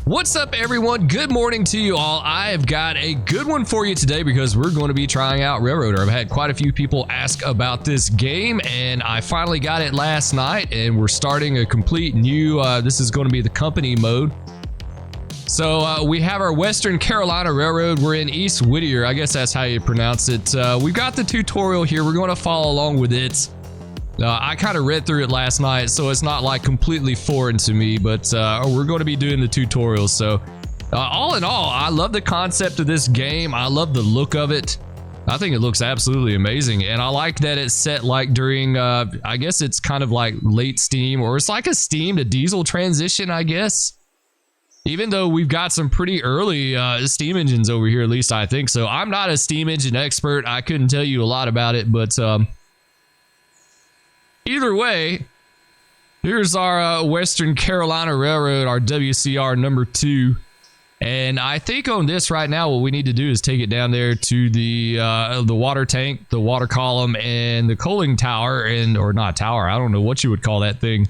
What's up, everyone? Good morning to you all. I have got a good one for you today because we're going to be trying out Railroader. I've had quite a few people ask about this game, and I finally got it last night, and we're starting a complete new, this is going to be the company mode. So we have our Western Carolina Railroad. We're in East Whittier. I guess that's how you pronounce it. We've got the tutorial here. We're going to follow along with it. I kind of read through it last night, so it's not like completely foreign to me, but we're going to be doing the tutorial. So all in all, I love the concept of this game. I love the look of it. I think it looks absolutely amazing, and I like that it's set like during, I guess it's kind of like late steam, or it's like a steam to diesel transition, I guess. Even though we've got some pretty early steam engines over here, at least I think so. I'm not a steam engine expert. I couldn't tell you a lot about it, but either way, here's our Western Carolina Railroad, our WCR number 2. And I think on this right now, what we need to do is take it down there to the water tank, the water column, and the coaling tower, or not tower. I don't know what you would call that thing,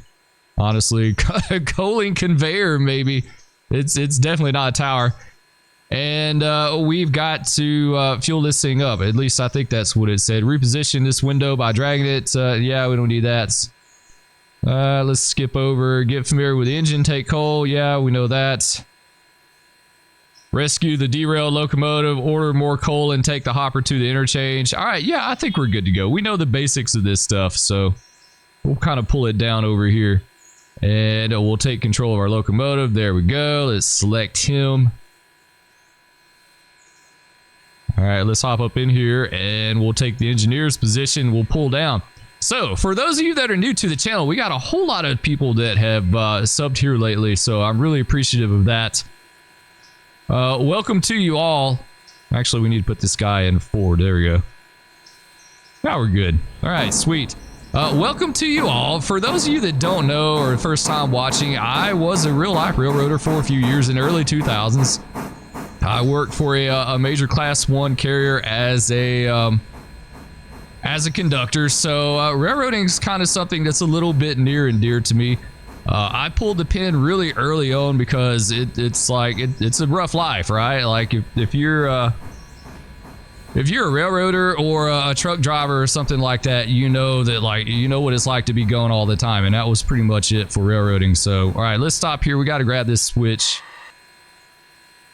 honestly. Coaling conveyor, maybe. It's definitely not a tower. And we've got to fuel this thing up. At least I think that's what it said. Reposition this window by dragging it. Yeah, we don't need that. Let's skip over. Get familiar with the engine. Take coal. Yeah, we know that. Rescue the derailed locomotive. Order more coal and take the hopper to the interchange. All right, yeah, I think we're good to go. We know the basics of this stuff, so we'll kind of pull it down over here. And we'll take control of our locomotive. There we go. Let's select him. All right, let's hop up in here and we'll take the engineer's position. We'll pull down. So for those of you that are new to the channel, we got a whole lot of people that have subbed here lately. So I'm really appreciative of that. Welcome to you all. Actually, we need to put this guy in forward. There we go. Now we're good. All right, sweet. Welcome to you all. For those of you that don't know or first time watching, I was a real life railroader for a few years in the early 2000s. I worked for a major class 1 carrier as a conductor, so railroading is kind of something that's a little bit near and dear to me. I pulled the pin really early on because it's like it's a rough life, right? Like if you're a railroader or a truck driver or something like that, you know that what it's like to be going all the time, and that was pretty much it for railroading. So all right, let's stop here. We got to grab this switch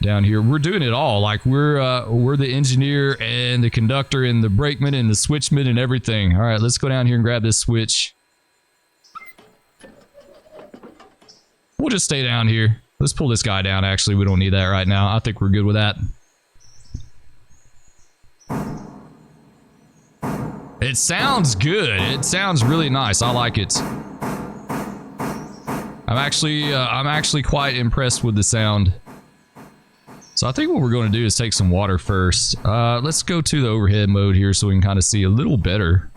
down here. We're doing it all. Like we're the engineer and the conductor and the brakeman and the switchman and everything. All right, let's go down here and grab this switch. We'll just stay down here. Let's pull this guy down. Actually, we don't need that right now. I think we're good with that. It sounds good. It sounds really nice. I like it. I'm actually quite impressed with the sound. So I think what we're going to do is take some water first. Let's go to the overhead mode here so we can kind of see a little better.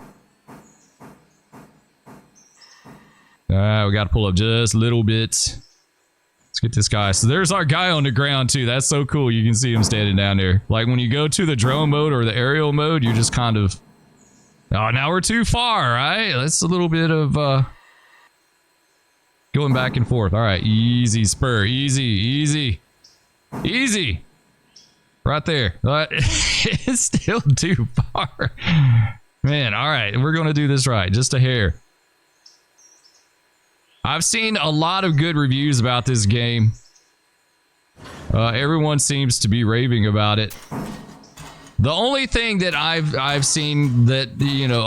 We got to pull up just a little bit. Let's get this guy. So there's our guy on the ground too. That's so cool. You can see him standing down there. Like when you go to the drone mode or the aerial mode, you just kind of... Oh, now we're too far, right? That's a little bit of going back and forth. All right, easy, Spur. Easy, easy. Easy. Right there. It's still too far. Man, all right. We're going to do this right. Just a hair. I've seen a lot of good reviews about this game. Everyone seems to be raving about it. The only thing that I've seen that,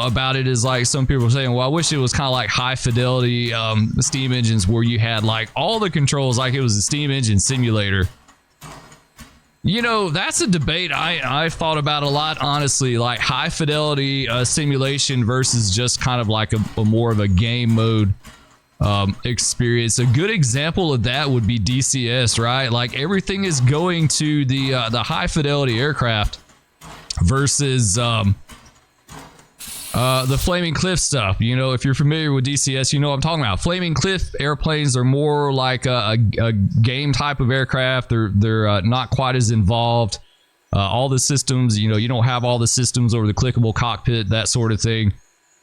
about it is like some people are saying, well, I wish it was kind of like high fidelity steam engines where you had like all the controls like it was a steam engine simulator. That's a debate I've thought about a lot, honestly, like high fidelity simulation versus just kind of like a more of a game mode experience. A good example of that would be DCS, right? Like everything is going to the high fidelity aircraft versus the Flaming Cliff stuff. If you're familiar with DCS, you know what I'm talking about. Flaming Cliff airplanes are more like a game type of aircraft. They're not quite as involved. All the systems, you don't have all the systems over the clickable cockpit, that sort of thing.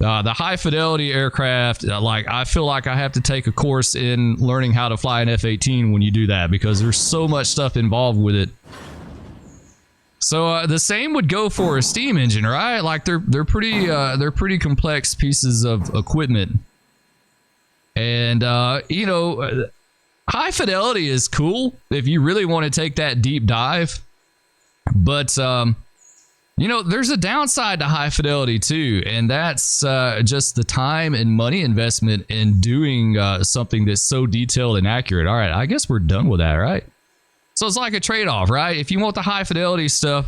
The high fidelity aircraft, like I feel like I have to take a course in learning how to fly an F-18 when you do that, because there's so much stuff involved with it. So the same would go for a steam engine, right? Like they're pretty complex pieces of equipment. And you know, high fidelity is cool if you really want to take that deep dive. But you know, there's a downside to high fidelity too, and that's just the time and money investment in doing something that's so detailed and accurate. All right, I guess we're done with that, right? So it's like a trade-off, right? If you want the high fidelity stuff,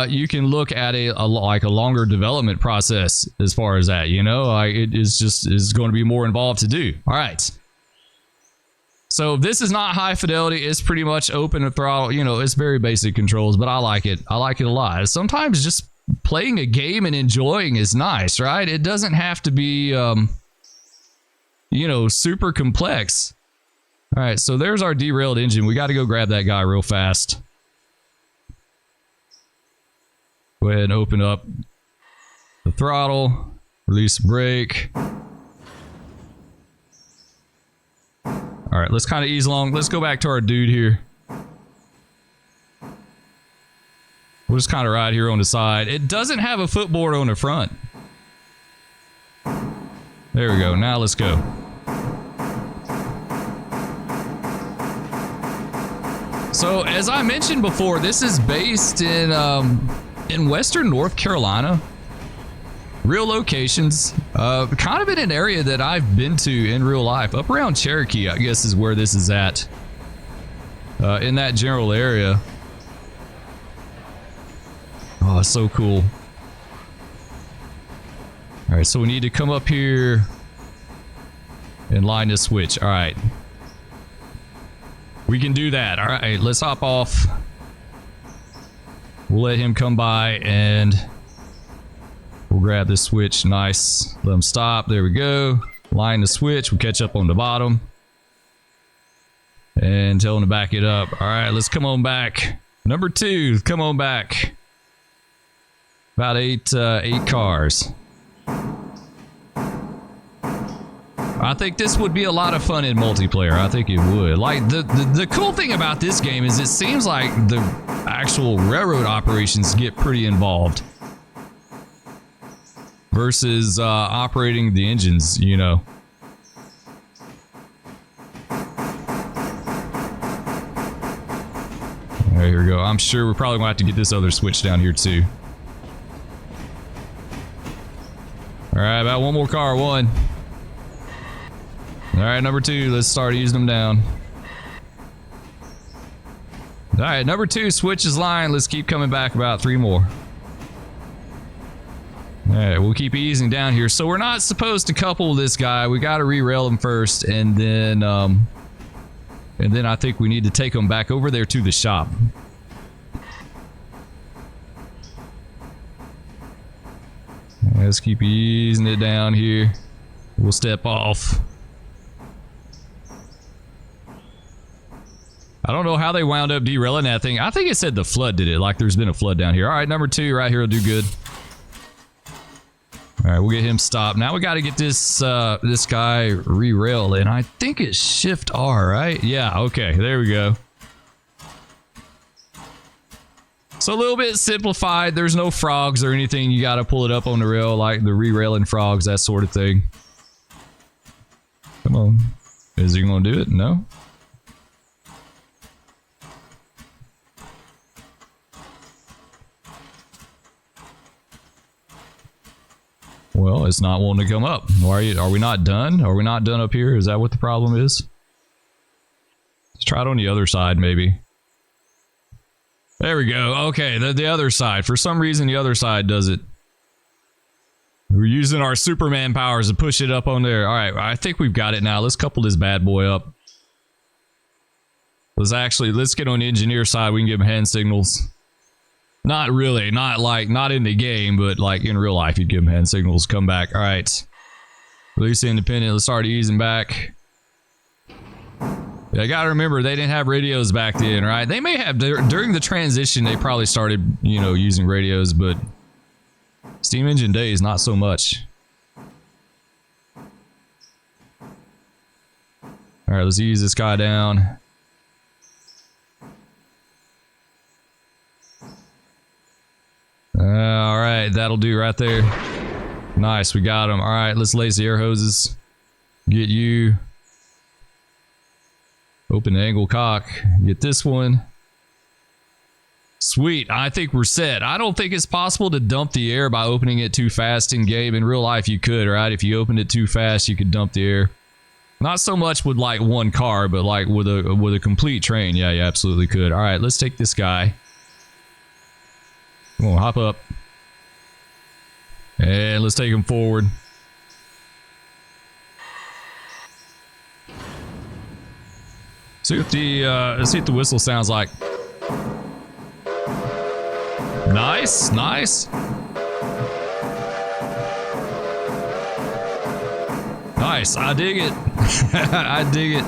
you can look at a longer development process as far as that. You know, it is going to be more involved to do. All right. So this is not high fidelity. It's pretty much open and throttle. You know, it's very basic controls, but I like it. I like it a lot. Sometimes just playing a game and enjoying is nice, right? It doesn't have to be, you know, super complex. All right, so there's our derailed engine. We got to go grab that guy real fast. Go ahead and open up the throttle, release the brake. All right, let's kind of ease along. Let's go back to our dude here. We'll just kind of ride here on the side. It doesn't have a footboard on the front. There we go. Now let's go. So, as I mentioned before, this is based in Western North Carolina. Real locations. Kind of in an area that I've been to in real life. Up around Cherokee, I guess, is where this is at. In that general area. Oh, it's so cool. Alright, so we need to come up here and line this switch. Alright. We can do that. Alright, let's hop off. We'll let him come by and we'll grab this switch. Nice. Let him stop. There we go. Line the switch. We'll catch up on the bottom. And tell him to back it up. Alright, let's come on back. Number 2, come on back. About eight cars. I think this would be a lot of fun in multiplayer. I think it would. Like, the cool thing about this game is it seems like the actual railroad operations get pretty involved versus operating the engines, you know. All right, here we go. I'm sure we're probably going to have to get this other switch down here too. All right, about one more car. One. All right, number 2, let's start easing them down. All right, number 2 switches line. Let's keep coming back about 3 more. All right, we'll keep easing down here. So we're not supposed to couple this guy. We got to re-rail him first, and then I think we need to take him back over there to the shop. Let's keep easing it down here. We'll step off. I don't know how they wound up derailing that thing. I think it said the flood did it, like there's been a flood down here. All right, number 2 right here will do good. All right, we'll get him stopped. Now we got to get this this guy re-railed, and I think it's Shift R, right? Yeah, okay, there we go. So a little bit simplified. There's no frogs or anything. You got to pull it up on the rail, like the re-railing frogs, that sort of thing. Come on. Is he going to do it? No? Well, it's not wanting to come up. Why are we not done? Are we not done up here? Is that what the problem is? Let's try it on the other side, maybe. There we go. Okay, the other side. For some reason, the other side does it. We're using our Superman powers to push it up on there. All right, I think we've got it now. Let's couple this bad boy up. Let's get on the engineer side. We can give him hand signals. Not really, not in the game, but like in real life, you'd give him hand signals. Come back. All right. Release the independent. Let's start easing back. Yeah, I gotta remember, they didn't have radios back then, right? They may have, during the transition, they probably started, you know, using radios, but steam engine days, not so much. All right, let's ease this guy down. All right, that'll do right there. Nice, we got him. All right, let's lace the air hoses. Get you. Open the angle cock. Get this one. Sweet, I think we're set. I don't think it's possible to dump the air by opening it too fast in game. In real life, you could, right? If you opened it too fast, you could dump the air. Not so much with like one car, but like with a complete train. Yeah, you absolutely could. All right, let's take this guy. Come on, hop up. And let's take him forward. See what the whistle sounds like. Nice, nice. Nice, I dig it. I dig it.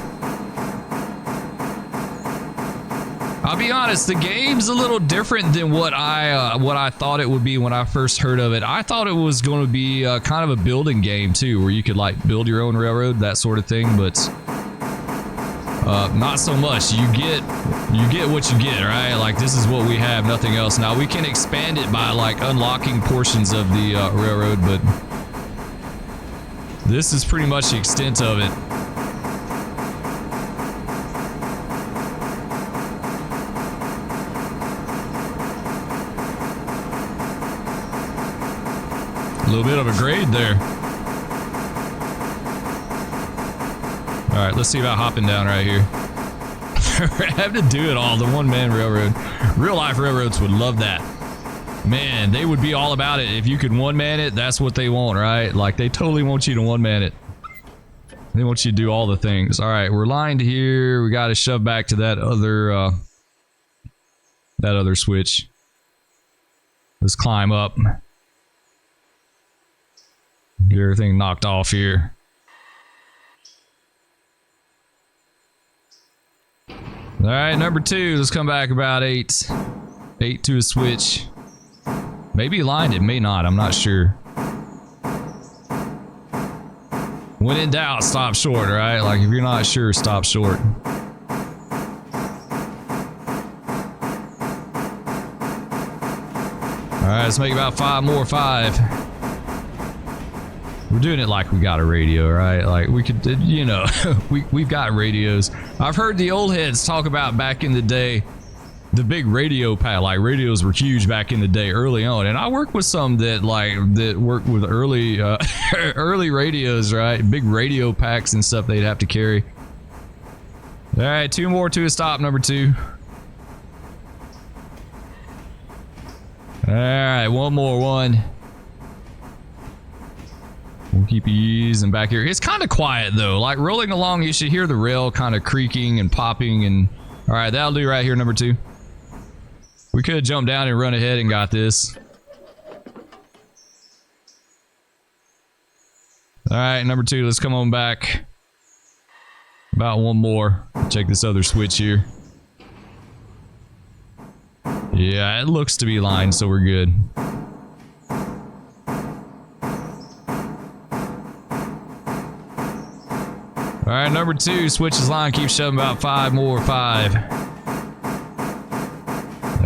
I'll be honest, the game's a little different than what I thought it would be when I first heard of it. I thought it was going to be kind of a building game too, where you could like build your own railroad, that sort of thing, but not so much. You get what you get, right? Like this is what we have, nothing else. Now we can expand it by like unlocking portions of the railroad, but this is pretty much the extent of it. A little bit of a grade there. All right, let's see about hopping down right here. We're having to do it all, the one-man railroad. Real-life railroads would love that. Man, they would be all about it. If you could one-man it, that's what they want, right? Like, they totally want you to one-man it. They want you to do all the things. All right, we're lined here. We got to shove back to that other switch. Let's climb up. Get everything knocked off here. All right, number 2. Let's come back about 8. 8 to a switch. Maybe he lined it, may not. I'm not sure. When in doubt, stop short, right? Like if you're not sure, stop short. All right, let's make about 5 more. 5. We're doing it like we got a radio, right? Like we could, you know, we've got radios. I've heard the old heads talk about back in the day, the big radio pack. Like radios were huge back in the day, early on. And I worked with some that worked with early, early radios, right? Big radio packs and stuff they'd have to carry. All right, 2 more to a stop, number 2. All right, 1 more. 1. We'll keep easing back here. It's kind of quiet though. Like rolling along, you should hear the rail kind of creaking and popping. And all right, that'll do right here, number 2. We could have jumped down and run ahead and got this. All right, number 2. Let's come on back. About 1 more. Check this other switch here. Yeah, it looks to be lined, so we're good. All right, number 2, switches line, keep shoving about 5 more. 5. All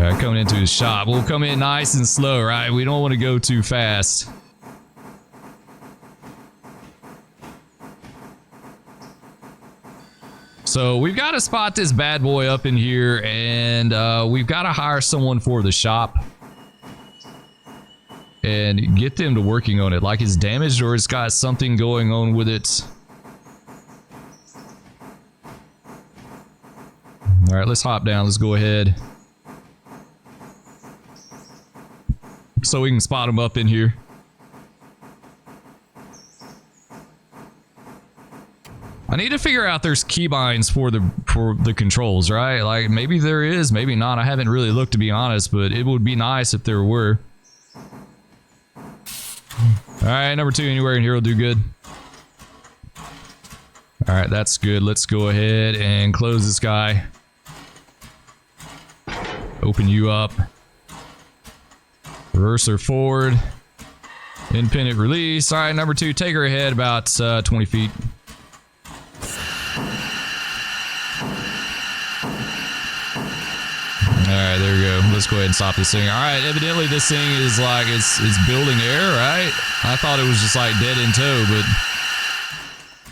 right, coming into his shop. We'll come in nice and slow, right? We don't want to go too fast. So we've got to spot this bad boy up in here, and we've got to hire someone for the shop and get them to working on it. Like it's damaged or it's got something going on with it. All right, let's hop down. Let's go ahead. So we can spot them up in here. I need to figure out there's keybinds for the controls, right? Like maybe there is, maybe not. I haven't really looked, to be honest, but it would be nice if there were. All right, number 2, anywhere in here will do good. All right, that's good. Let's go ahead and close this guy. Open you up. Reverse her forward. Independent release. All right, number 2, take her ahead about 20 feet. right, there we go. Let's go ahead and stop this thing. All right, evidently this thing is like, it's building air, right? I thought it was just like dead in tow,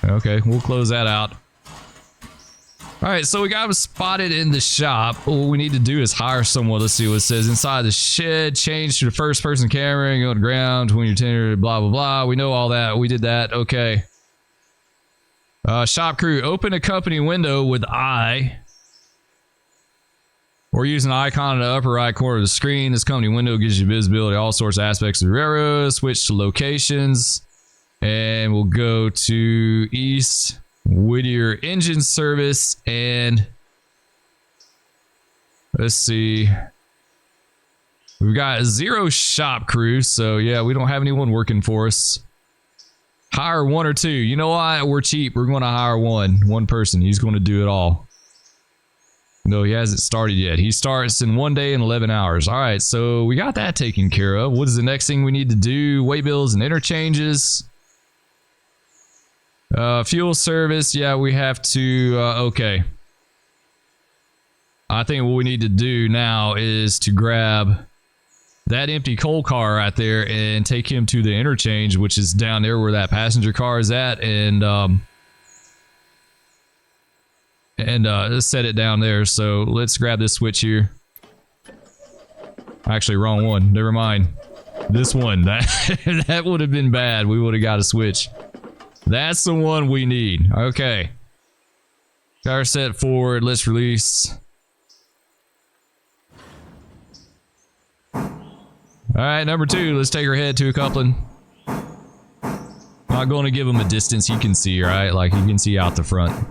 but okay, we'll close that out. All right, so we got him spotted in the shop. What we need to do is hire someone. Let's see what it says. Inside the shed, change to the first person camera and go to the ground when you're tender, blah, blah, blah. We know all that. We did that. Okay. Shop crew, open a company window with I. Or use an icon in the upper right corner of the screen. This company window gives you visibility all sorts of aspects of the railroad. Switch to locations. And we'll go to East Whittier Engine Service, and let's see, we've got 0 shop crew, so yeah, we don't have anyone working for us. Hire 1 or 2. You know what? We're cheap. We're going to hire one person. He's going to do it all. No, he hasn't started yet. He starts in 1 day and 11 hours. All right, so we got that taken care of. What is the next thing we need to do? Way bills and interchanges. Fuel service, yeah, we have to, okay. I think what we need to do now is to grab that empty coal car right there and take him to the interchange, which is down there where that passenger car is at, and let's set it down there. So let's grab this switch here. Actually, wrong one. Never mind. This one. That would have been bad. We would have got a switch. That's the one we need. Okay. Car set forward. Let's release. Alright, number 2. Let's take her head to a coupling. Not going to give him a distance he can see, right? Like, he can see out the front.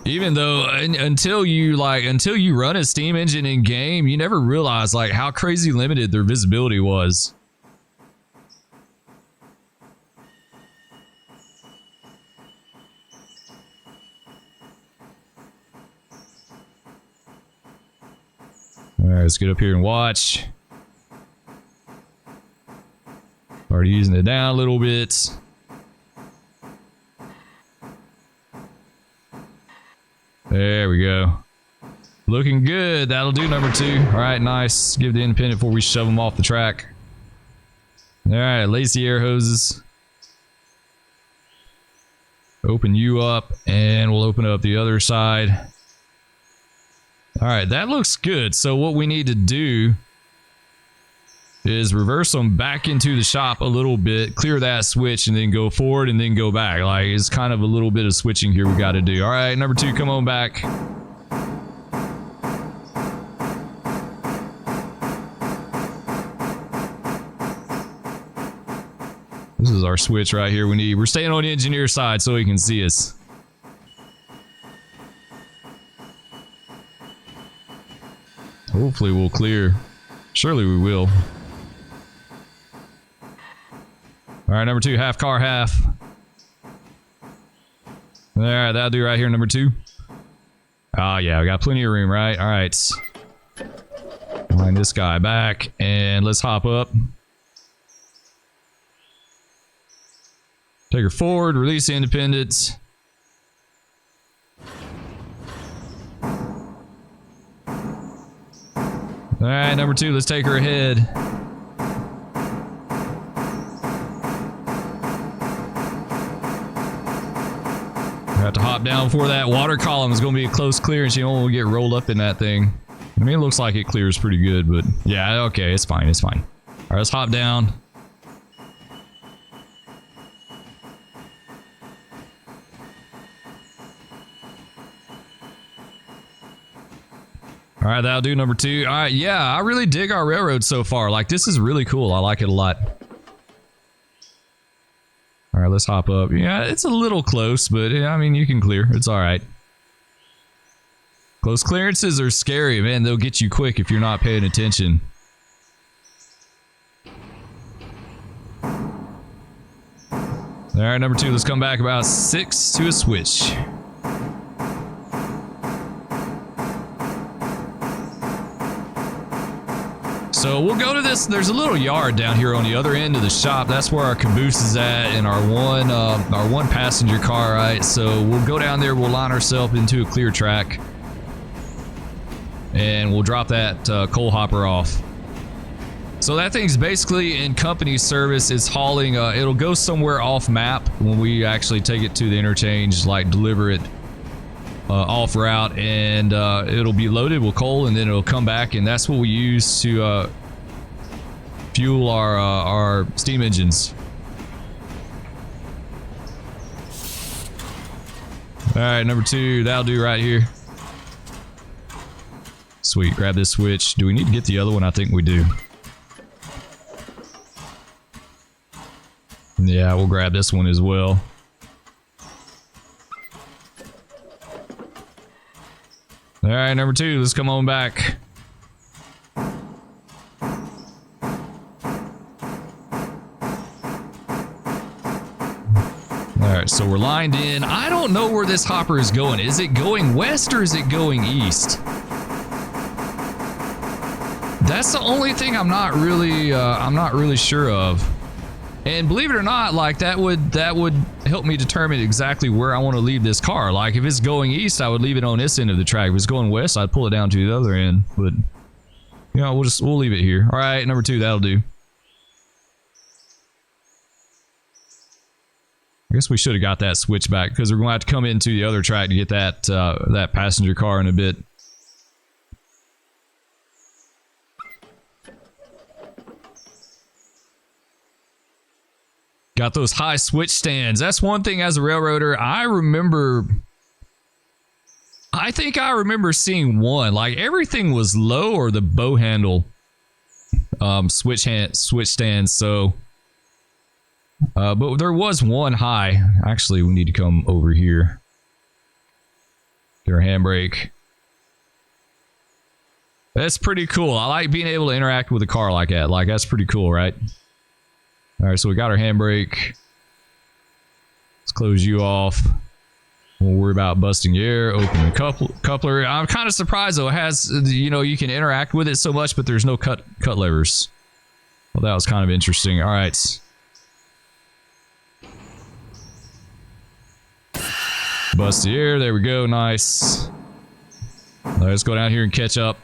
Even though, until you run a steam engine in game, you never realize, like, how crazy limited their visibility was. Alright, let's get up here and watch. Start easing it down a little bit. There we go. Looking good. That'll do, number 2. Alright, nice. Give the independent before we shove them off the track. Alright, lacy air hoses. Open you up, and we'll open up the other side. Alright, that looks good. So what we need to do is reverse them back into the shop a little bit, clear that switch, and then go forward and then go back. Like, it's kind of a little bit of switching here we got to do. Alright, number 2, come on back. This is our switch right here we need. We're staying on the engineer side so he can see us. Hopefully we'll clear. Surely we will. Alright, number 2, half car, half. Alright, that'll do right here, number 2. Oh yeah, we got plenty of room, right? Alright. Line this guy back, and let's hop up. Take her forward, release the independents. Alright, number 2, let's take her ahead. Have to hop down before that water column is going to be a close clearance. You don't want to get rolled up in that thing. I mean, it looks like it clears pretty good, but yeah, okay, it's fine, it's fine. Alright, let's hop down. Alright, that'll do, number 2. Alright, yeah, I really dig our railroad so far. Like, this is really cool. I like it a lot. Alright, let's hop up. Yeah, it's a little close, but yeah, I mean, you can clear. It's alright. Close clearances are scary, man. They'll get you quick if you're not paying attention. Alright, number 2, let's come back about 6 to a switch. So we'll go to this. There's a little yard down here on the other end of the shop. That's where our caboose is at, and our one passenger car, right? So we'll go down there. We'll line ourselves into a clear track, and we'll drop that coal hopper off. So that thing's basically in company service. It's hauling. It'll go somewhere off map when we actually take it to the interchange, like deliver it off route, and it'll be loaded with coal, and then it'll come back, and that's what we use to fuel our steam engines. All right, number 2, that'll do right here. Sweet, grab this switch. Do we need to get the other one? I think we do. Yeah, we'll grab this one as well. All right, number 2, let's come on back. All right, so we're lined in. I don't know where this hopper is going. Is it going west or is it going east? That's the only thing I'm not really sure of. And believe it or not, like that would help me determine exactly where I want to leave this car. Like if it's going east, I would leave it on this end of the track. If it's going west, I'd pull it down to the other end. But you know, we'll leave it here. All right, number 2, that'll do. I guess we should have got that switch back because we're going to have to come into the other track to get that that passenger car in a bit. Got those high switch stands. That's one thing as a railroader. I think I remember seeing one. Like everything was low or the bow handle switch stands. So, but there was one high. Actually, we need to come over here. Get our handbrake. That's pretty cool. I like being able to interact with a car like that. Like that's pretty cool, right? All right, so we got our handbrake. Let's close you off. Won't worry about busting air. Open the coupler. I'm kind of surprised though. It has, you know, you can interact with it so much, but there's no cut levers. Well, that was kind of interesting. All right. Bust the air. There we go. Nice. All right, let's go down here and catch up.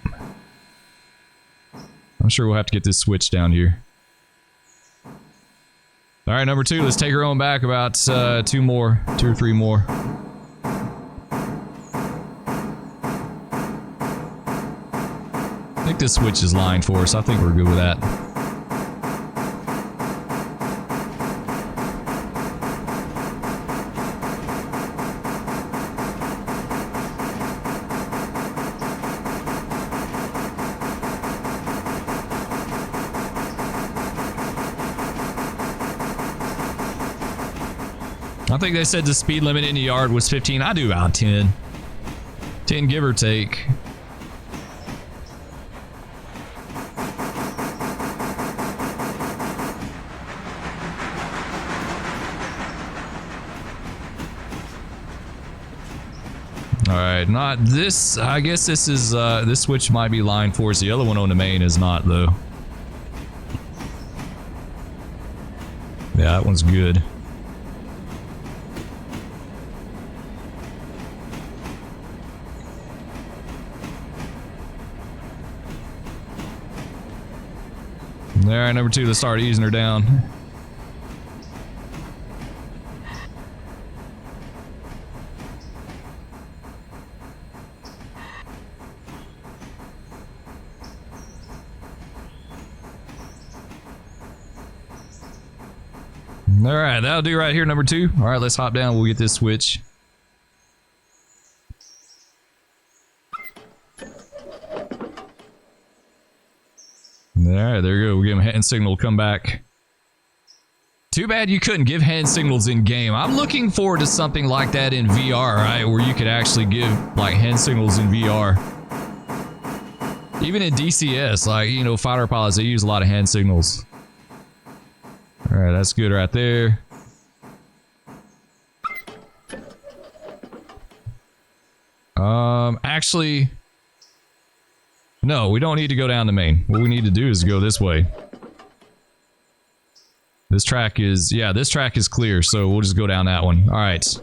I'm sure we'll have to get this switch down here. All right, number 2, let's take her on back about 2 or 3 more. I think this switch is lined for us. I think we're good with that. I think they said the speed limit in the yard was 15. I do about 10. 10 give or take. All right, not this. I guess this is this switch might be lined for us. The other one on the main is not though. Yeah, that one's good. All right, number 2, let's start easing her down. All right, that'll do right here, number 2. All right, let's hop down. We'll get this switch. Alright, there you go. We'll give him a hand signal, come back. Too bad you couldn't give hand signals in game. I'm looking forward to something like that in VR, right? Where you could actually give like hand signals in VR. Even in DCS, like, you know, fighter pilots, they use a lot of hand signals. Alright, that's good right there. Actually, No, we don't need to go down the main. What we need to do is go this way. This track is, yeah, this track is clear, so we'll just go down that one. All right.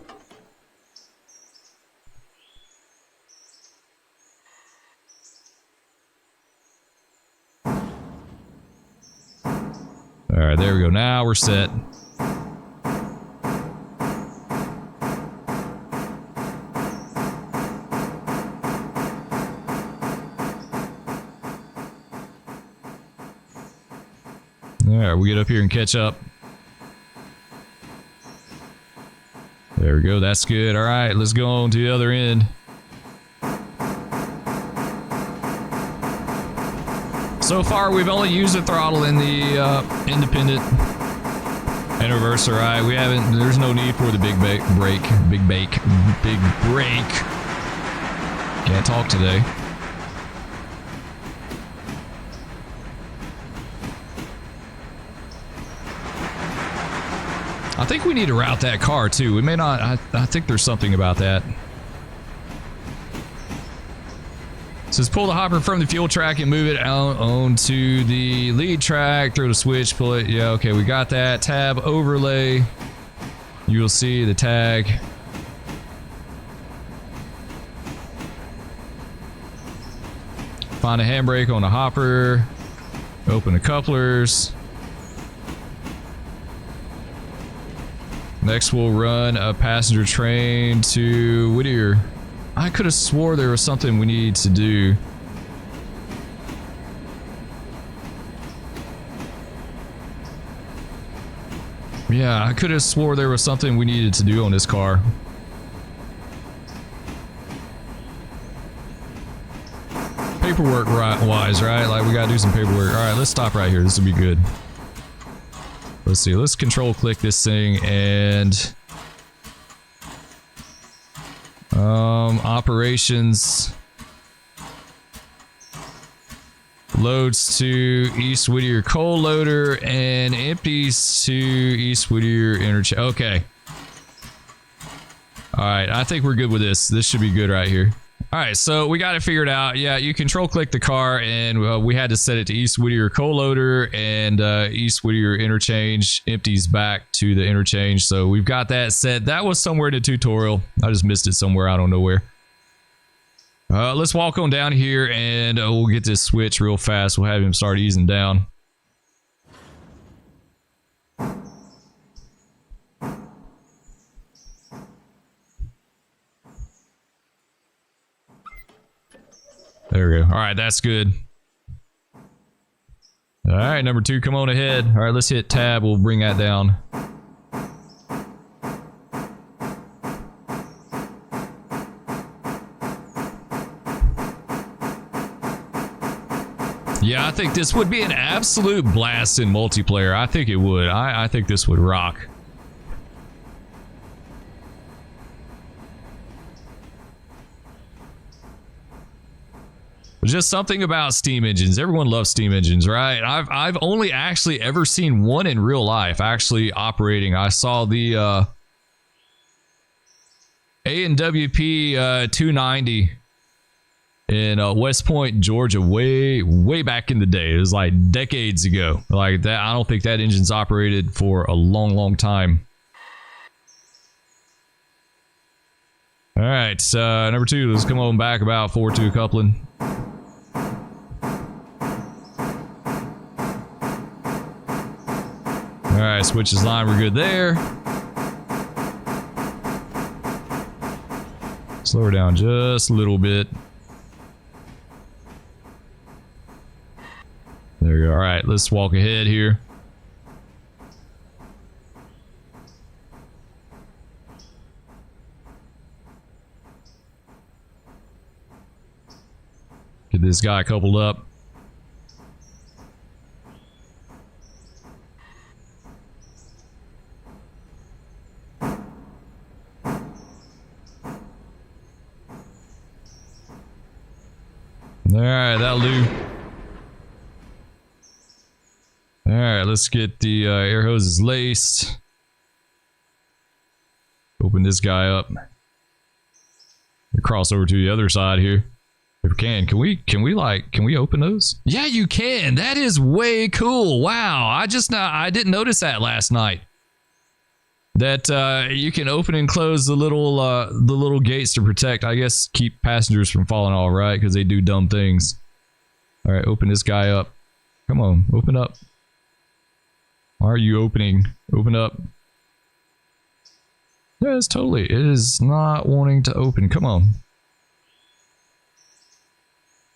All right, there we go. Now we're set. Alright, we get up here and catch up. There we go, that's good. Alright, let's go on to the other end. So far, we've only used the throttle in the independent and reverser. Alright, we haven't, there's no need for the big brake. Can't talk today. I think we need to route that car too. We may not, I think there's something about that. It says pull the hopper from the fuel track and move it out onto the lead track, throw the switch, pull it. Yeah, okay, we got that. Tab overlay. You will see the tag. Find a handbrake on the hopper. Open the couplers. Next, we'll run a passenger train to Whittier. I could have swore there was something we need to do. Yeah, I could have swore there was something we needed to do on this car. Paperwork wise, right? Like, we gotta do some paperwork. Alright, let's stop right here. This will be good. Let's see, let's control click this thing and operations loads to East Whittier coal loader and empties to East Whittier interchange. Okay. Alright, I think we're good with this. This should be good right here. Alright, so we got it figured out. Yeah, you control click the car and we had to set it to East Whittier coal loader and East Whittier interchange empties back to the interchange. So we've got that set. That was somewhere in the tutorial. I just missed it somewhere. I don't know where. Let's walk on down here and we'll get this switch real fast. We'll have him start easing down. There we go. All right, that's good. All right, number 2, come on ahead. All right, let's hit tab. We'll bring that down. Yeah, I think this would be an absolute blast in multiplayer. I think it would. I think this would rock. Just something about steam engines. Everyone loves steam engines, right? I've only actually ever seen one in real life actually operating. I saw the A&WP 290 in West Point, Georgia, way back in the day. It was like decades ago. Like that, I don't think that engine's operated for a long time. All right, number 2. Let's come on back about 4-2 coupling. Alright, switch his line, we're good there. Slow her down just a little bit. There we go. Alright, let's walk ahead here. Get this guy coupled up. Alright, that'll do. Alright, let's get the air hoses laced. Open this guy up. Cross over to the other side here. If we can we open those? Yeah, you can. That is way cool. Wow. I didn't notice that last night. That you can open and close the little gates to protect, I guess, keep passengers from falling off, right? Because they do dumb things. All right, open this guy up. Come on, open up. Why are you opening? Open up. Yeah, it is not wanting to open. Come on.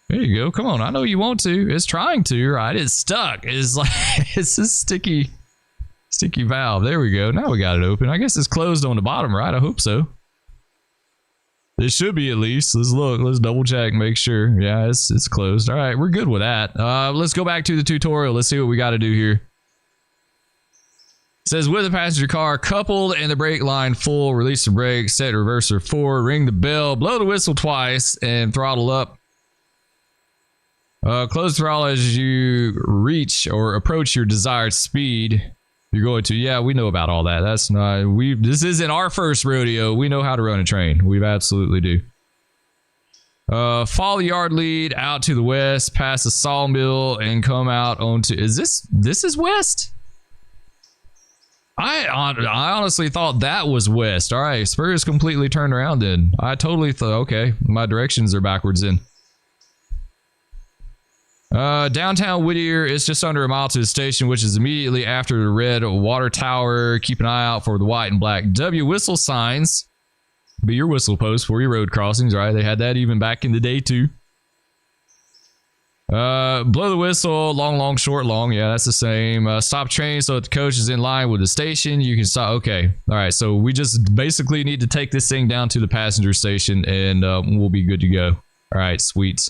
There you go. Come on. I know you want to. It's trying to, right? It's stuck. It's like, it's a sticky valve. There we go. Now we got it open. I guess it's closed on the bottom, right? I hope so. It should be at least. Let's look. Let's double check. Make sure. Yeah, it's closed. All right. We're good with that. Let's go back to the tutorial. Let's see what we got to do here. It says with a passenger car coupled and the brake line full, release the brake, set reverser forward, ring the bell, blow the whistle twice, and throttle up. Close throttle as you reach or approach your desired speed. You're going to, yeah, we know about all that. That's not, this isn't our first rodeo. We know how to run a train. We absolutely do. Follow the yard lead out to the west, past the sawmill, and come out onto, this is west? I honestly thought that was west. All right, Spur is completely turned around then. I totally thought, okay, my directions are backwards then. Downtown Whittier is just under a mile to the station, which is immediately after the red water tower. Keep an eye out for the white and black W whistle signs. Be your whistle post for your road crossings, right? They had that even back in the day too. Blow the whistle, long, long, short, long. Yeah, that's the same. Stop train so that the coach is in line with the station. You can stop. Okay. All right. So we just basically need to take this thing down to the passenger station and we'll be good to go. All right. Sweet.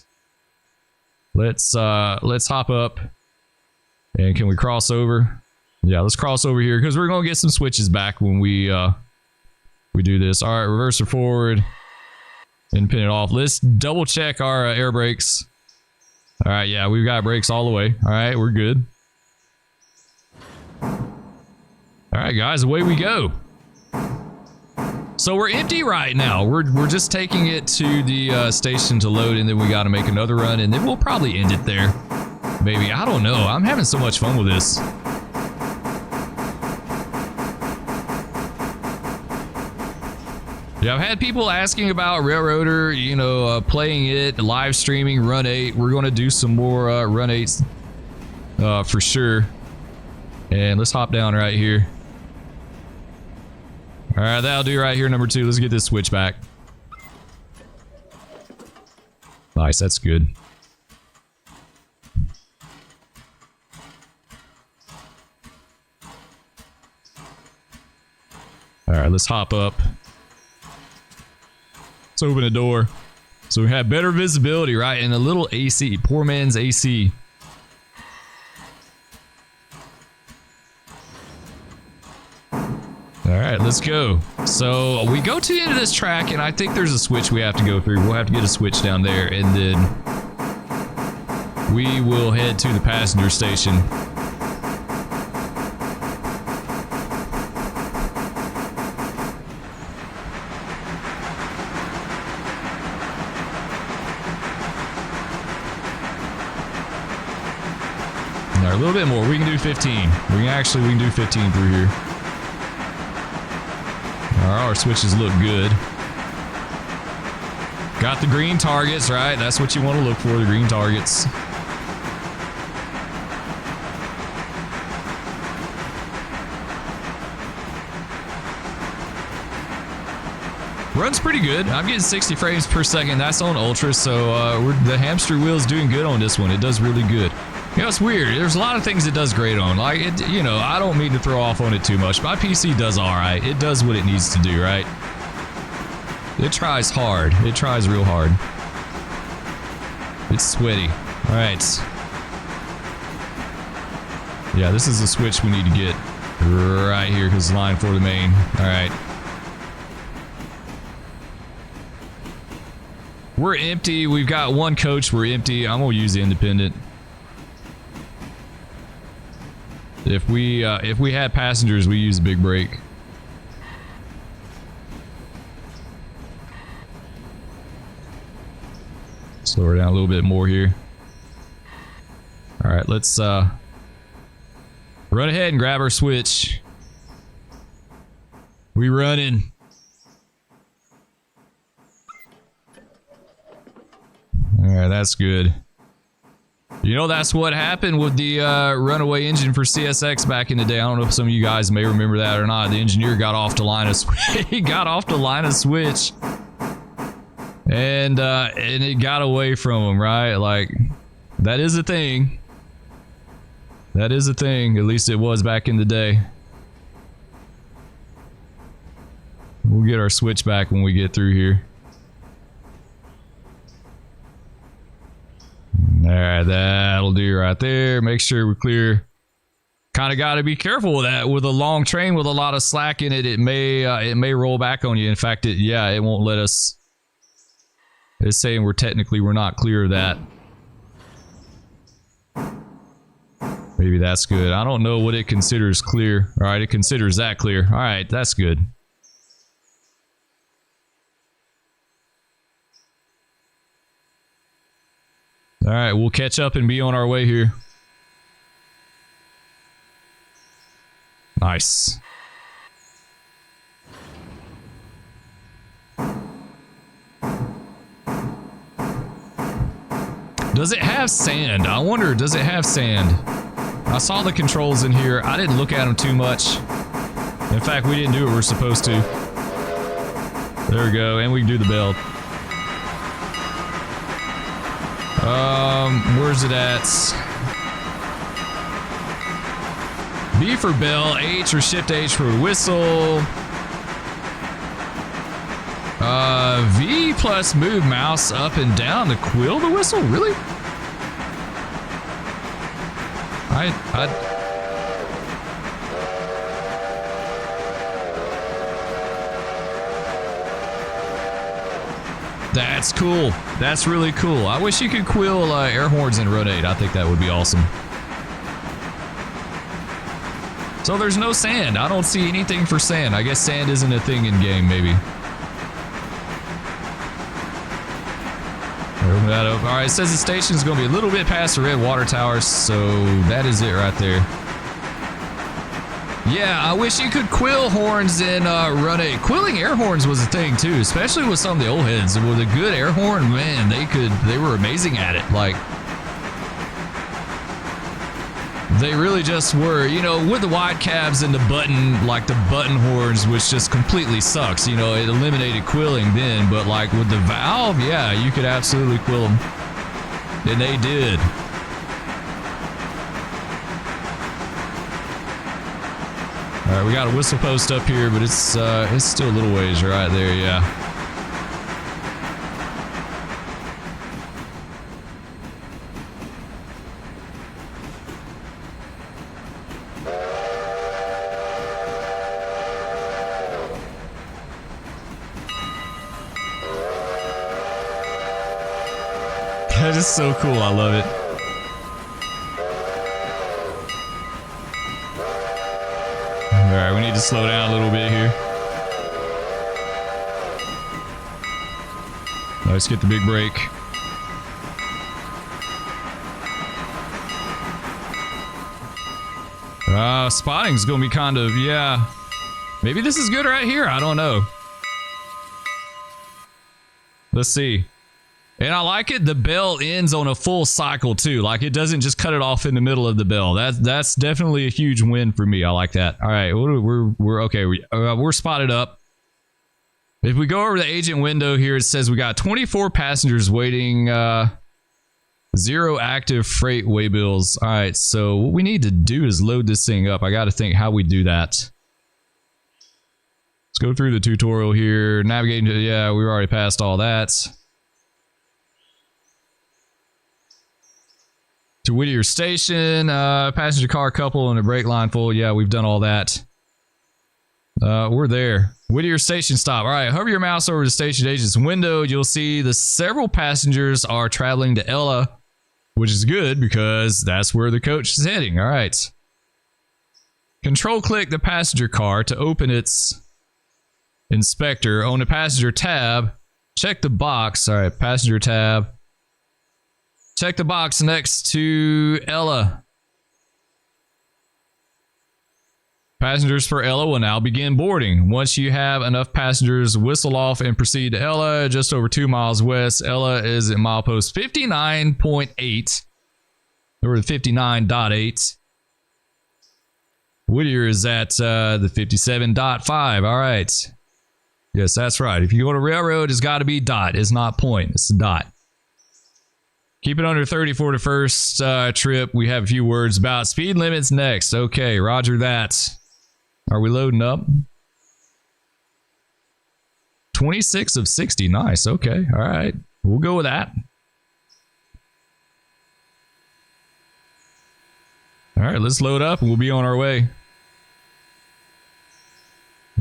Let's hop up. And can we cross over? Yeah, let's cross over here because we're going to get some switches back when we do this. All right. Reverser forward and pin it off. Let's double check our air brakes. All right, yeah, we've got brakes all the way. All right, we're good. All right, guys, away we go. So we're empty right now. We're just taking it to the station to load, and then we got to make another run, and then we'll probably end it there. Maybe, I don't know. I'm having so much fun with this. Yeah, I've had people asking about Railroader, you know, playing it, live streaming, Run 8. We're going to do some more Run 8s for sure. And let's hop down right here. All right, that'll do right here, number 2. Let's get this switch back. Nice, that's good. All right, let's hop up. Let's open the door. So we have better visibility, right? And a little AC. Poor man's AC. Alright, let's go. So we go to the end of this track, and I think there's a switch we have to go through. We'll have to get a switch down there, and then we will head to the passenger station. A little bit more. We can do 15. We can do 15 through here. Our switches look good. Got the green targets, right? That's what you want to look for, the green targets. Runs pretty good. I'm getting 60 frames per second. That's on Ultra, so the hamster wheel is doing good on this one. It does really good. You know, it's weird. There's a lot of things it does great on. Like, it, you know, I don't mean to throw off on it too much. My PC does all right. It does what it needs to do, right? It tries hard. It tries real hard. It's sweaty. All right. Yeah, this is the switch we need to get right here because it's line for the main. All right. We're empty. We've got one coach. We're empty. I'm going to use the independent. If we had passengers, we use a big brake. Slow her down a little bit more here. All right, let's run ahead and grab our switch. We running. All right, that's good. You know, that's what happened with the runaway engine for CSX back in the day. I don't know if some of you guys may remember that or not. The engineer got off the line of he got off the line of switch, and it got away from him. Right, like that is a thing. That is a thing. At least it was back in the day. We'll get our switch back when we get through here. Alright, that'll do right there. Make sure we're clear. Kind of got to be careful with that. With a long train with a lot of slack in it, it may roll back on you. In fact, it won't let us. It's saying we're not clear of that. Maybe that's good. I don't know what it considers clear. Alright, it considers that clear. Alright, that's good. Alright, we'll catch up and be on our way here. Nice. Does it have sand? I wonder, does it have sand? I saw the controls in here. I didn't look at them too much. In fact, we didn't do what we're supposed to. There we go, and we can do the belt. Where's it at? B for bell, H or shift H for whistle. V plus move mouse up and down to quill the whistle? Really? That's cool. That's really cool. I wish you could quill air horns in Road 8. I think that would be awesome. So there's no sand. I don't see anything for sand. I guess sand isn't a thing in game, maybe. Open that up. All right, it says the station's going to be a little bit past the red water towers, so that is it right there. Yeah, I wish you could quill horns in Run 8. Quilling air horns was a thing too, especially with some of the old heads. With a good air horn, man, they were amazing at it. Like, they really just were. You know, with the wide cabs and the button horns, which just completely sucks. You know, it eliminated quilling then, but like with the valve, yeah, you could absolutely quill them, and they did. All right, we got a whistle post up here, but it's still a little ways right there, yeah. That is so cool. I love it. Alright, we need to slow down a little bit here. Let's get the big break. Spotting's gonna be kind of, yeah. Maybe this is good right here. I don't know. Let's see. And I like it. The bell ends on a full cycle too. Like, it doesn't just cut it off in the middle of the bell. That's definitely a huge win for me. I like that. All right, we're okay. We're spotted up. If we go over the agent window here, it says we got 24 passengers waiting. 0 active freight waybills. All right, so what we need to do is load this thing up. I got to think how we do that. Let's go through the tutorial here. Navigating to, yeah, we already passed all that. To Whittier Station, passenger car couple and a brake line full. Yeah, we've done all that. We're there. Whittier Station stop. All right, hover your mouse over the station agent's window. You'll see the several passengers are traveling to Ella, which is good because that's where the coach is heading. All right. Control click the passenger car to open its inspector. On the passenger tab, check the box. All right, passenger tab. Check the box next to Ella. Passengers for Ella will now begin boarding. Once you have enough passengers, whistle off and proceed to Ella, just over 2 miles west. Ella is at milepost 59.8 or 59.8. Whittier is at the 57.5. All right. Yes, that's right. If you go to railroad, it's got to be dot. It's not point. It's a dot. Keep it under 30 for the first trip. We have a few words about speed limits next. Okay, roger that. Are we loading up? 26 of 60. Nice. Okay. All right. We'll go with that. All right. Let's load up and we'll be on our way.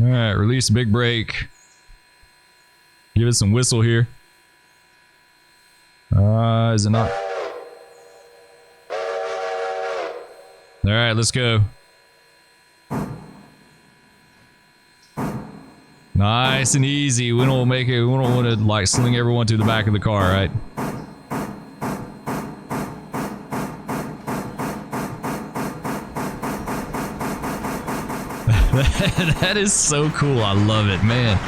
All right. Release big brake. Give it some whistle here. Is it not? All right. Let's go. Nice and easy. We don't make it. We don't want to like sling everyone to the back of the car, right? That is so cool. I love it, man.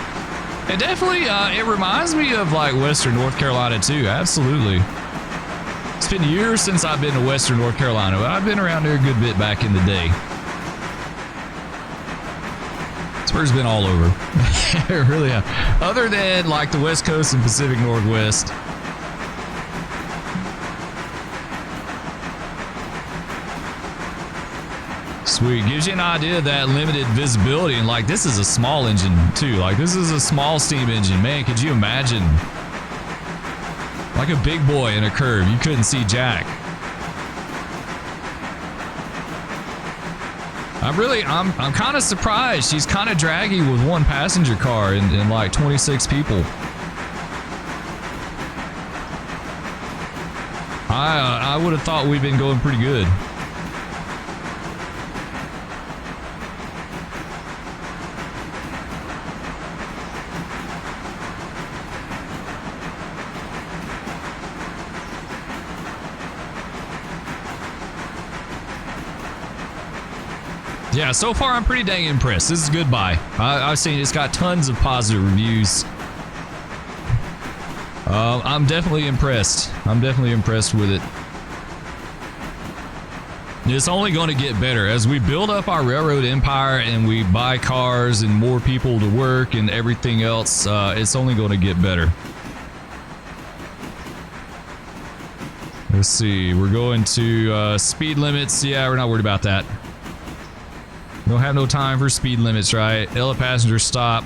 It definitely. It reminds me of like Western North Carolina too. Absolutely. It's been years since I've been to Western North Carolina, but I've been around there a good bit back in the day. Spur's been all over. It really have. Other than like the West Coast and Pacific Northwest. Sweet. Gives you an idea of that limited visibility. And like this is a small engine too. Like this is a small steam engine. Man, could you imagine? Like a big boy in a curve. You couldn't see jack. I'm kind of surprised. She's kind of draggy with one passenger car and like 26 people. I would have thought we'd been going pretty good. Yeah, so far I'm pretty dang impressed. This is good buy. I've seen it's got tons of positive reviews. I'm definitely impressed. I'm definitely impressed with it. It's only going to get better as we build up our railroad empire and we buy cars and more people to work and everything else. It's only going to get better. Let's see. We're going to speed limits. Yeah, we're not worried about that. Don't have no time for speed limits, right? Ella passenger stop.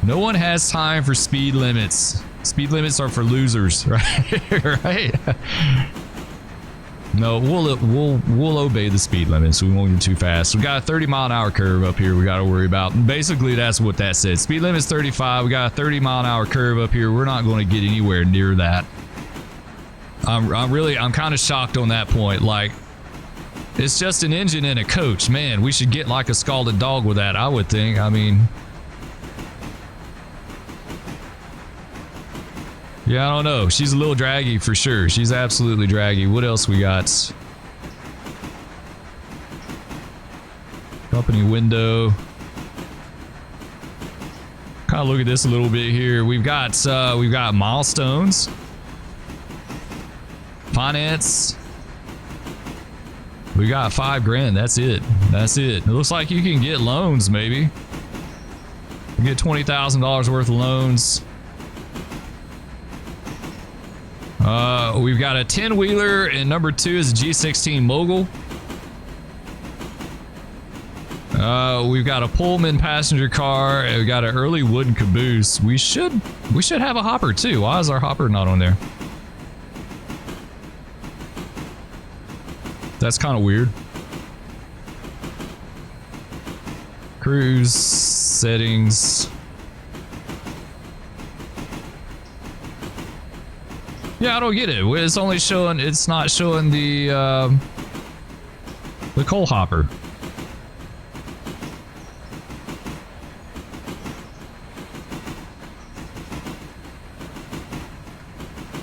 No one has time for speed limits. Speed limits are for losers, right? Right? No, we'll obey the speed limits. We won't get too fast. We got a 30-mile-an-hour curve up here we got to worry about. Basically, that's what that said. Speed limit's 35. We got a 30-mile-an-hour curve up here. We're not going to get anywhere near that. I'm kind of shocked on that point. Like, it's just an engine and a coach. Man, we should get like a scalded dog with that, I would think. I mean, yeah, I don't know. She's a little draggy for sure. She's absolutely draggy. What else we got? Company window. Kind of look at this a little bit here. We've got milestones. Finance. We got $5 grand. That's it. That's it. It looks like you can get loans, maybe. You get $20,000 worth of loans. We've got a 10-wheeler, and number 2 is a G16 Mogul. We've got a Pullman passenger car. And we got an early wooden caboose. We should have a hopper too. Why is our hopper not on there? That's kind of weird. Cruise settings. Yeah, I don't get it. It's only showing. It's not showing the coal hopper.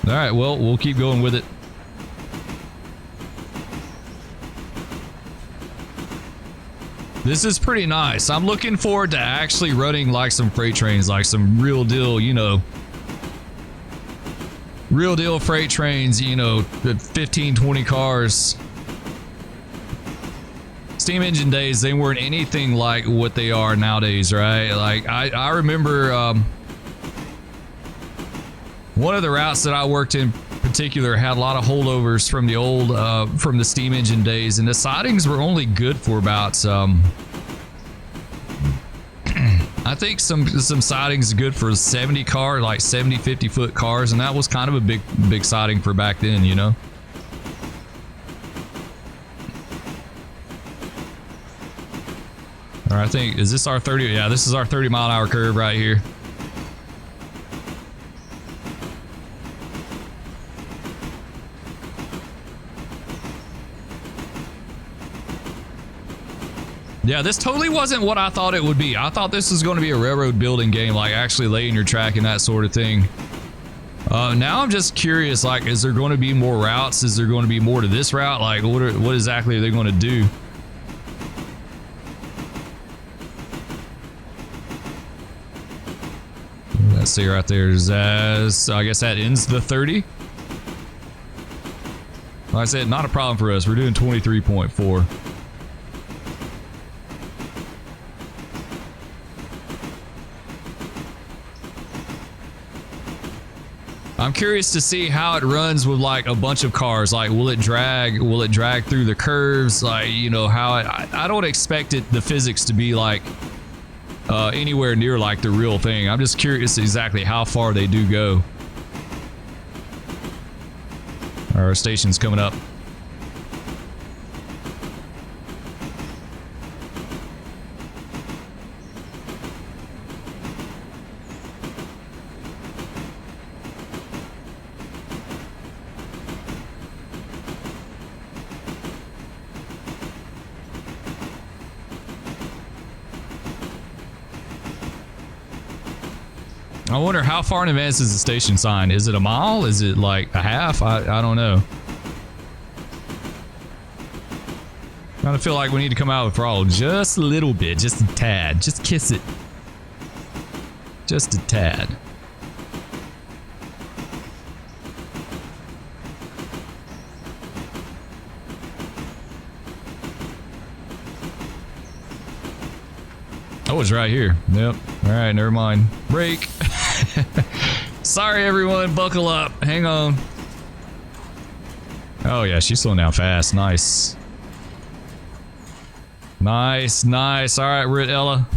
All right, well, we'll keep going with it. This is pretty nice. I'm looking forward to actually running like some freight trains, like some real deal, you know, real deal freight trains, you know, 15, 20 cars. Steam engine days, they weren't anything like what they are nowadays, right? Like I remember one of the routes that I worked in particular had a lot of holdovers from the old from the steam engine days, and the sidings were only good for about I think some sidings good for 70 cars, like 70, 50 foot cars, and that was kind of a big siding for back then, you know. All right, I think, is this our 30? Yeah, this is our 30-mile-an-hour curve right here. Yeah, this totally wasn't what I thought it would be. I thought this was going to be a railroad building game, like actually laying your track and that sort of thing. Now I'm just curious, like, is there going to be more routes? Is there going to be more to this route? Like, what exactly are they going to do? Let's see right there. So I guess that ends the 30. Like I said, not a problem for us. We're doing 23.4. I'm curious to see how it runs with like a bunch of cars. Like, will it drag through the curves? Like, you know, how I don't expect the physics to be like anywhere near like the real thing. I'm just curious exactly how far they do go. Our station's coming up. I wonder how far in advance is the station sign? Is it a mile? Is it like a half? I don't know. Kind of feel like we need to come out with throttle just a little bit, just a tad. Just kiss it. Just a tad. Oh, it's right here. Yep. All right, never mind. Brake. Sorry, everyone. Buckle up. Hang on. Oh, yeah. She's slowing down fast. Nice. Nice, nice. All right, we're at Ella.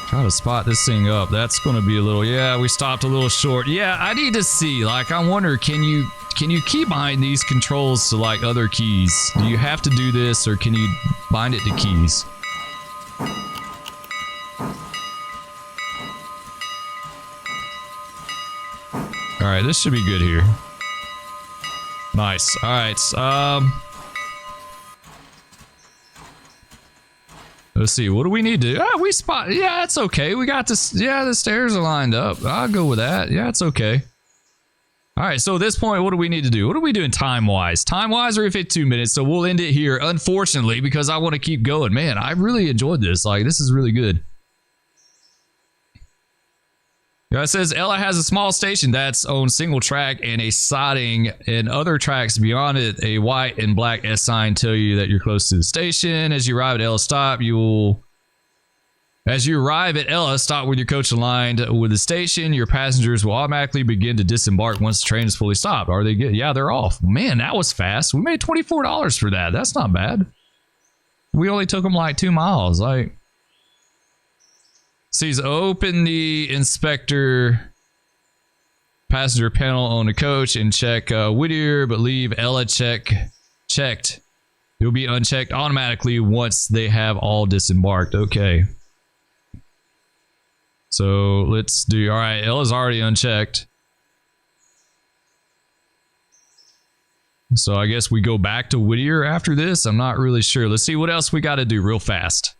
Try to spot this thing up. That's going to be a little... Yeah, we stopped a little short. Yeah, I need to see. Like, I wonder, can you key bind these controls to, like, other keys? Do you have to do this, or can you bind it to keys? Alright, this should be good here. Nice. Alright, let's see, what do we need to do? Ah, we spot... Yeah, that's okay. We got this... Yeah, the stairs are lined up. I'll go with that. Yeah, it's okay. Alright, so at this point, what do we need to do? What are we doing time-wise? Time-wise, we're at 52 minutes, so we'll end it here, unfortunately, because I want to keep going. Man, I really enjoyed this. Like, this is really good. Yeah, it says Ella has a small station that's on single track and a siding, and other tracks beyond it, a white and black S sign tell you that you're close to the station. As you arrive at Ella stop, stop with your coach aligned with the station. Your passengers will automatically begin to disembark once the train is fully stopped. Are they good? Yeah, they're off. Man, that was fast. We made $24 for that. That's not bad. We only took them like 2 miles. Like, says open the inspector passenger panel on the coach and check Whittier, but leave Ella checked. It will be unchecked automatically once they have all disembarked. Okay. So let's do... All right, Ella's already unchecked. So I guess we go back to Whittier after this. I'm not really sure. Let's see what else we got to do real fast.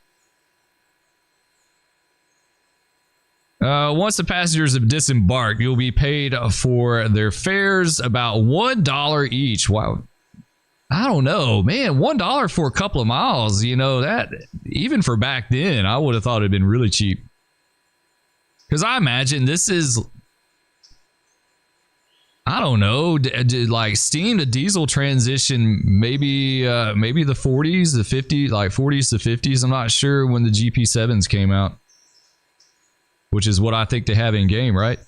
Once the passengers have disembarked, you'll be paid for their fares, about $1 each. Wow. I don't know, man. $1 for a couple of miles, you know, that even for back then, I would have thought it'd been really cheap. Because I imagine this is, I don't know, like steam to diesel transition, maybe the 40s, the 50s, like 40s to 50s. I'm not sure when the GP7s came out, which is what I think they have in game, right?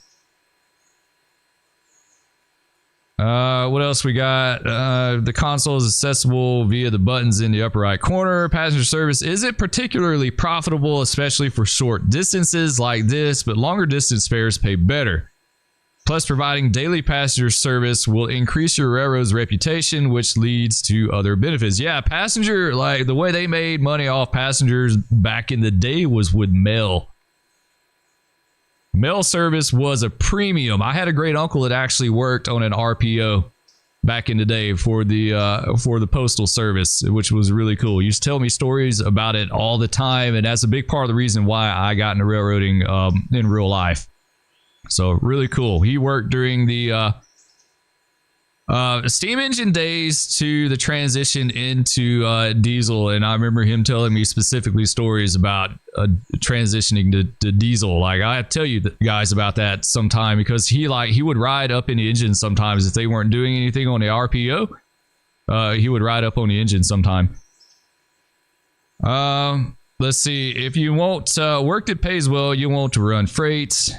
What else we got? The console is accessible via the buttons in the upper right corner. Passenger service isn't particularly profitable, especially for short distances like this, but longer distance fares pay better. Plus, providing daily passenger service will increase your railroad's reputation, which leads to other benefits. Yeah, passenger, like the way they made money off passengers back in the day was with mail. Mail service was a premium. I had a great uncle that actually worked on an RPO back in the day for the postal service, which was really cool. He used to tell me stories about it all the time, and that's a big part of the reason why I got into railroading in real life. So really cool. He worked during the steam engine days to the transition into diesel, and I remember him telling me specifically stories about transitioning to diesel. Like, I tell you guys about that sometime, because he would ride up in the engine sometimes if they weren't doing anything on the RPO. He would ride up on the engine sometime. Let's see. If you want work that pays well, you want to run freight.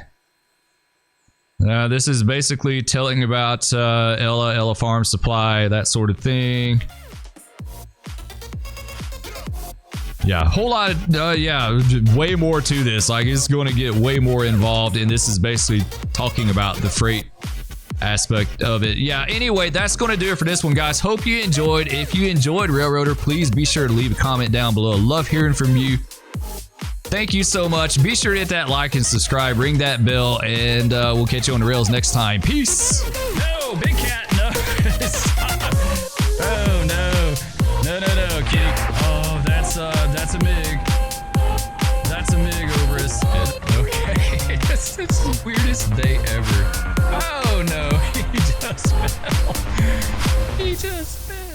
This is basically telling about Ella Farm Supply, that sort of thing. Yeah, a whole lot of, way more to this. Like, it's going to get way more involved, and this is basically talking about the freight aspect of it. Yeah, anyway, that's going to do it for this one, guys. Hope you enjoyed. If you enjoyed Railroader, please be sure to leave a comment down below. Love hearing from you. Thank you so much. Be sure to hit that like and subscribe, ring that bell, and we'll catch you on the rails next time. Peace. No, big cat, no. Oh, no, kitty. Oh, that's a MiG. That's a MiG over his head. Okay, it's the weirdest day ever. Oh, no, he just fell. He just fell.